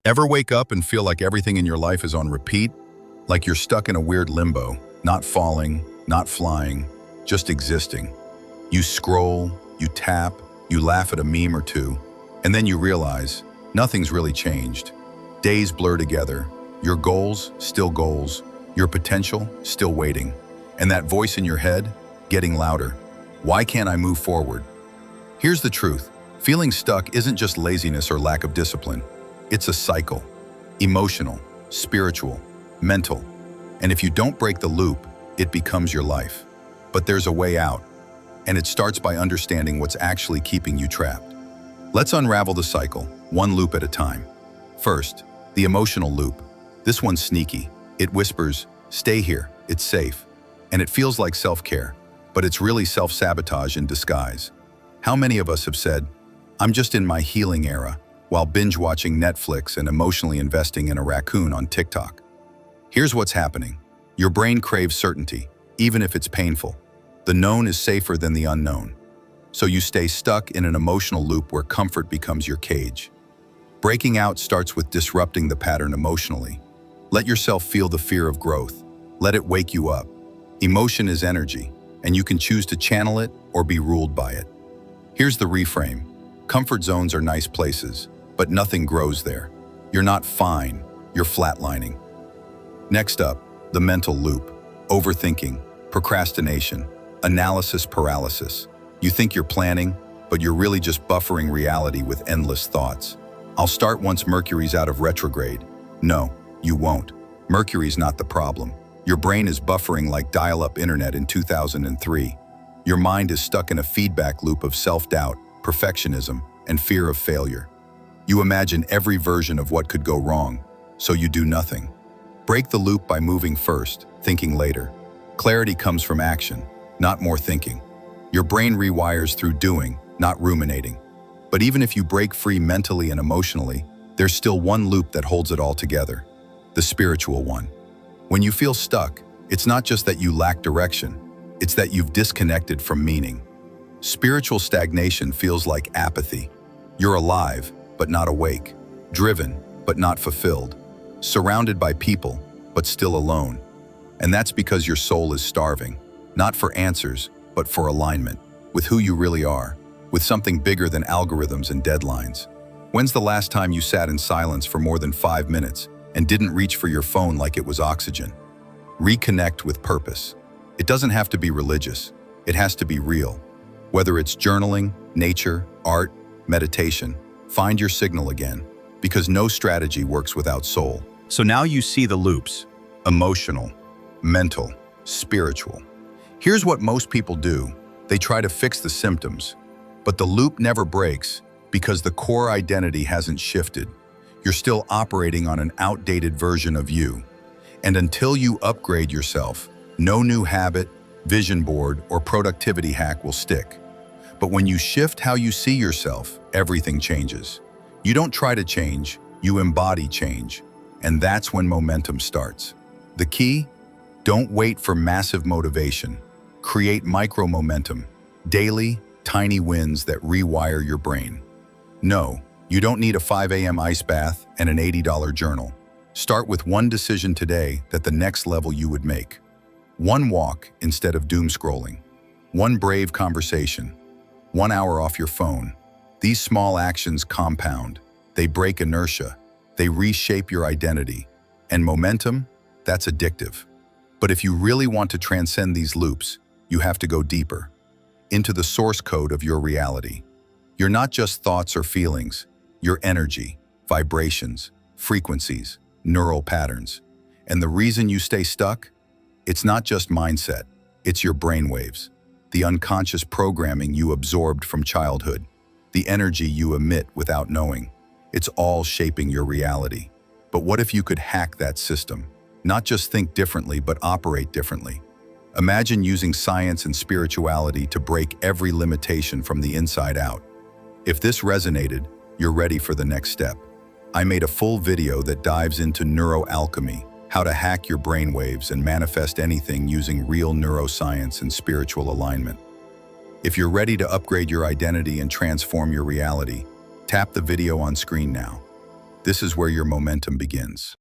Ever wake up and feel like everything in your life is on repeat? Like you're stuck in a weird limbo, not falling, not flying, just existing. You scroll, you tap, you laugh at a meme or two, and then you realize nothing's really changed. Days blur together, your goals still goals, your potential still waiting, and that voice in your head getting louder. Why can't I move forward? Here's the truth. Feeling stuck isn't just laziness or lack of discipline. It's a cycle. Emotional, spiritual, mental. And if you don't break the loop, it becomes your life. But there's a way out, and it starts by understanding what's actually keeping you trapped. Let's unravel the cycle, one loop at a time. First, the emotional loop. This one's sneaky. It whispers, "Stay here, it's safe." And it feels like self-care, but it's really self-sabotage in disguise. How many of us have said, "I'm just in my healing era," while binge-watching Netflix and emotionally investing in a raccoon on TikTok? Here's what's happening. Your brain craves certainty, even if it's painful. The known is safer than the unknown. So you stay stuck in an emotional loop where comfort becomes your cage. Breaking out starts with disrupting the pattern emotionally. Let yourself feel the fear of growth. Let it wake you up. Emotion is energy, and you can choose to channel it or be ruled by it. Here's the reframe. Comfort zones are nice places, but nothing grows there. You're not fine, you're flatlining. Next up, the mental loop. Overthinking, procrastination, analysis paralysis. You think you're planning, but you're really just buffering reality with endless thoughts. I'll start once Mercury's out of retrograde. No, you won't. Mercury's not the problem. Your brain is buffering like dial-up internet in 2003. Your mind is stuck in a feedback loop of self-doubt, perfectionism, and fear of failure. You imagine every version of what could go wrong, so you do nothing. Break the loop by moving first, thinking later. Clarity comes from action, not more thinking. Your brain rewires through doing, not ruminating. But even if you break free mentally and emotionally, there's still one loop that holds it all together, the spiritual one. When you feel stuck, it's not just that you lack direction, it's that you've disconnected from meaning. Spiritual stagnation feels like apathy. You're alive, but not awake. Driven, but not fulfilled. Surrounded by people, but still alone. And that's because your soul is starving, not for answers, but for alignment, with who you really are, with something bigger than algorithms and deadlines. When's the last time you sat in silence for more than 5 minutes and didn't reach for your phone like it was oxygen? Reconnect with purpose. It doesn't have to be religious. It has to be real. Whether it's journaling, nature, art, meditation, find your signal again, because no strategy works without soul. So now you see the loops: emotional, mental, spiritual. Here's what most people do. They try to fix the symptoms, but the loop never breaks because the core identity hasn't shifted. You're still operating on an outdated version of you. And until you upgrade yourself, no new habit, vision board, or productivity hack will stick. But when you shift how you see yourself, everything changes. You don't try to change, you embody change. And that's when momentum starts. The key? Don't wait for massive motivation. Create micro-momentum, daily, tiny wins that rewire your brain. No, you don't need a 5 a.m. ice bath and an $80 journal. Start with one decision today that the next level you would make. One walk instead of doom scrolling. One brave conversation. 1 hour off your phone. These small actions compound. They break inertia. They reshape your identity. And momentum, that's addictive. But if you really want to transcend these loops, you have to go deeper, into the source code of your reality. You're not just thoughts or feelings, you're energy, vibrations, frequencies, neural patterns. And the reason you stay stuck? It's not just mindset, it's your brainwaves, the unconscious programming you absorbed from childhood, the energy you emit without knowing. It's all shaping your reality. But what if you could hack that system? Not just think differently, but operate differently. Imagine using science and spirituality to break every limitation from the inside out. If this resonated, you're ready for the next step. I made a full video that dives into NeuroAlchemy, how to hack your brainwaves and manifest anything using real neuroscience and spiritual alignment. If you're ready to upgrade your identity and transform your reality, tap the video on screen now. This is where your momentum begins.